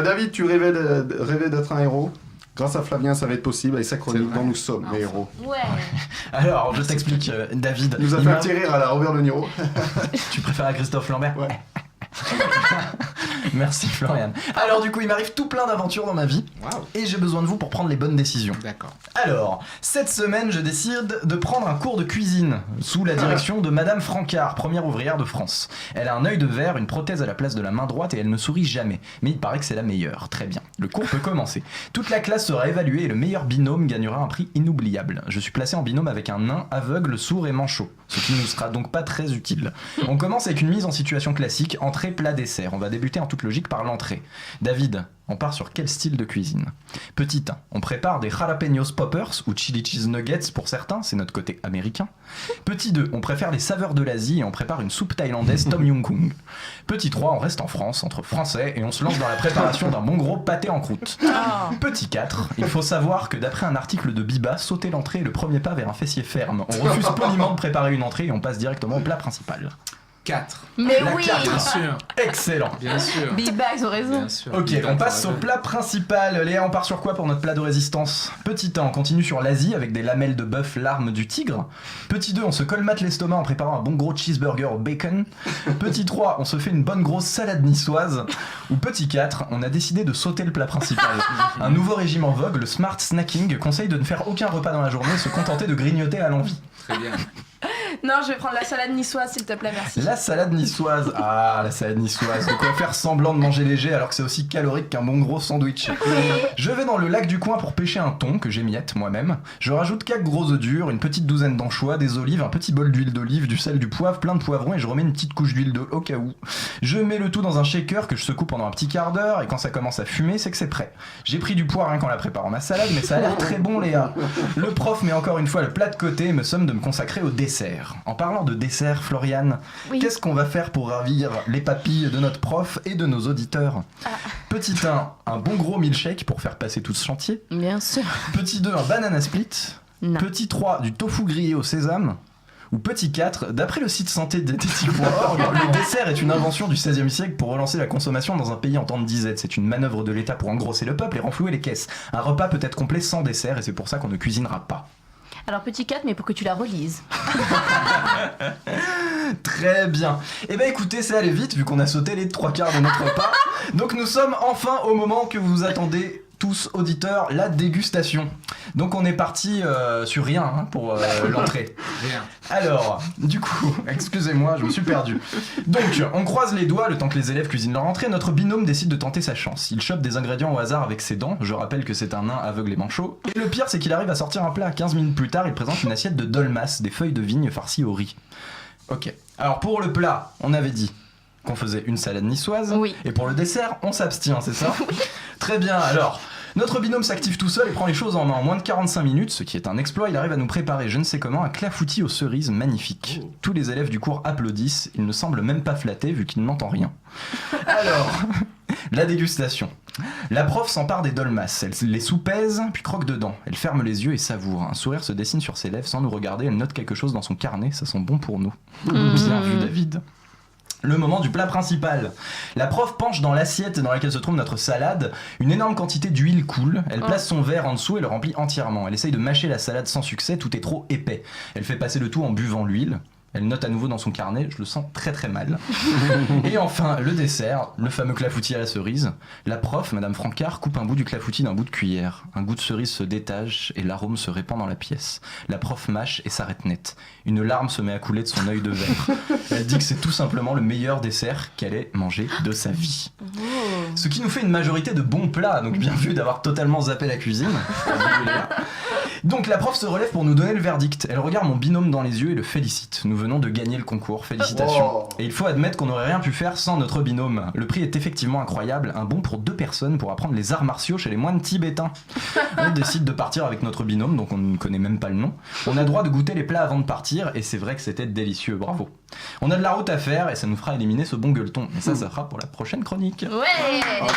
David, tu rêvais d'être un héros. Grâce à Flavien, ça va être possible avec sa chronique dont nous sommes les héros. Ouais. Alors, je t'explique, David. Il nous a fait un petit rire à la Robert De Niro. Tu préfères à Christophe Lambert? Ouais. Merci Florian. Alors du coup il m'arrive tout plein d'aventures dans ma vie et j'ai besoin de vous pour prendre les bonnes décisions. D'accord. Alors, cette semaine je décide de prendre un cours de cuisine sous la direction de Madame Francard, première ouvrière de France. Elle a un œil de verre, une prothèse à la place de la main droite et elle ne sourit jamais. Mais il paraît que c'est la meilleure. Très bien. Le cours peut commencer. Toute la classe sera évaluée et le meilleur binôme gagnera un prix inoubliable. Je suis placé en binôme avec un nain aveugle, sourd et manchot, ce qui ne sera donc pas très utile. On commence avec une mise en situation classique, entrée, plat, dessert. On va débuter en toute logique par l'entrée. David, on part sur quel style de cuisine? Petit 1, on prépare des jalapenos poppers ou chili cheese nuggets pour certains, c'est notre côté américain. Petit 2, on préfère les saveurs de l'Asie et on prépare une soupe thaïlandaise Tom Yum Kung. Petit 3, on reste en France, entre français, et on se lance dans la préparation d'un bon gros pâté en croûte. Petit 4, il faut savoir que d'après un article de Biba, sauter l'entrée est le premier pas vers un fessier ferme. On refuse poliment de préparer une entrée et on passe directement au plat principal. 4. Mais La oui. 4. Bien sûr. Excellent. Bien sûr. Biba, ils ont raison. Bien sûr. Ok, on passe au plat principal. Léa, on part sur quoi pour notre plat de résistance? Petit 1, on continue sur l'Asie avec des lamelles de bœuf, larmes du tigre. Petit 2, on se colmate l'estomac en préparant un bon gros cheeseburger au bacon. Petit 3, on se fait une bonne grosse salade niçoise. Ou petit 4, on a décidé de sauter le plat principal. Un nouveau régime en vogue, le smart snacking, conseille de ne faire aucun repas dans la journée et se contenter de grignoter à l'envie. Très bien. Non, je vais prendre la salade niçoise, s'il te plaît, merci. La salade niçoise. Ah, la salade niçoise. De quoi faire semblant de manger léger alors que c'est aussi calorique qu'un bon gros sandwich. Je vais dans le lac du coin pour pêcher un thon que j'émiette moi-même. Je rajoute 4 gros œufs durs, une petite douzaine d'anchois, des olives, un petit bol d'huile d'olive, du sel, du poivre, plein de poivrons et je remets une petite couche d'huile d'eau au cas où. Je mets le tout dans un shaker que je secoue pendant un petit quart d'heure et quand ça commence à fumer, c'est que c'est prêt. J'ai pris du poids rien qu'en la préparant ma salade, mais ça a l'air très bon, Léa. Le prof met encore une fois le plat de côté et me somme de me consacrer au dessert. En parlant de dessert, Floriane, Oui. qu'est-ce qu'on va faire pour ravir les papilles de notre prof et de nos auditeurs? Petit 1, un bon gros milkshake pour faire passer tout ce chantier. Bien sûr. Petit 2, un banana split. Non. Petit 3, du tofu grillé au sésame. Ou petit 4, d'après le site santé diététique.org, le dessert est une invention du XVIe siècle pour relancer la consommation dans un pays en temps de disette. C'est une manœuvre de l'État pour engrosser le peuple et renflouer les caisses. Un repas peut être complet sans dessert et c'est pour ça qu'on ne cuisinera pas. Alors, petit 4, mais pour que tu la relises. Très bien. Eh ben écoutez, c'est allé vite vu qu'on a sauté les 3/4 de notre repas. Donc nous sommes enfin au moment que vous attendez tous auditeurs, la dégustation. Donc on est parti sur rien pour l'entrée. Rien. Alors, du coup, excusez-moi, je me suis perdu. Donc, on croise les doigts le temps que les élèves cuisinent leur entrée. Notre binôme décide de tenter sa chance. Il chope des ingrédients au hasard avec ses dents. Je rappelle que c'est un nain aveugle et manchot. Et le pire, c'est qu'il arrive à sortir un plat. 15 minutes plus tard, il présente une assiette de dolmas, des feuilles de vigne farcies au riz. Ok. Alors, pour le plat, on avait dit qu'on faisait une salade niçoise. Oui. Et pour le dessert, on s'abstient, c'est ça? Très bien, alors... Notre binôme s'active tout seul et prend les choses en main. En moins de 45 minutes, ce qui est un exploit, il arrive à nous préparer, je ne sais comment, un clafoutis aux cerises magnifique. Tous les élèves du cours applaudissent, il ne semble même pas flatté vu qu'il n'entend rien. Alors, la dégustation. La prof s'empare des dolmas, elle les soupèse, puis croque dedans. Elle ferme les yeux et savoure. Un sourire se dessine sur ses lèvres sans nous regarder, elle note quelque chose dans son carnet, ça sent bon pour nous. Bien vu, David. Le moment du plat principal. La prof penche dans l'assiette dans laquelle se trouve notre salade. Une énorme quantité d'huile coule. Elle place son verre en dessous et le remplit entièrement. Elle essaye de mâcher la salade sans succès, tout est trop épais. Elle fait passer le tout en buvant l'huile. Elle note à nouveau dans son carnet, je le sens très très mal. Et enfin, le dessert, le fameux clafoutis à la cerise. La prof, Madame Francard, coupe un bout du clafoutis d'un bout de cuillère. Un goût de cerise se détache et l'arôme se répand dans la pièce. La prof mâche et s'arrête net. Une larme se met à couler de son œil de verre. Elle dit que c'est tout simplement le meilleur dessert qu'elle ait mangé de sa vie. Ce qui nous fait une majorité de bons plats, donc bien vu d'avoir totalement zappé la cuisine. Donc la prof se relève pour nous donner le verdict. Elle regarde mon binôme dans les yeux et le félicite. Nous venons de gagner le concours, félicitations. Et il faut admettre qu'on n'aurait rien pu faire sans notre binôme. Le prix est effectivement incroyable, un bon pour 2 personnes pour apprendre les arts martiaux chez les moines tibétains. On décide de partir avec notre binôme, donc on ne connaît même pas le nom. On a droit de goûter les plats avant de partir et c'est vrai que c'était délicieux, bravo. On a de la route à faire et ça nous fera éliminer ce bon gueuleton. Mais ça fera pour la prochaine chronique. Ouais. Bravo.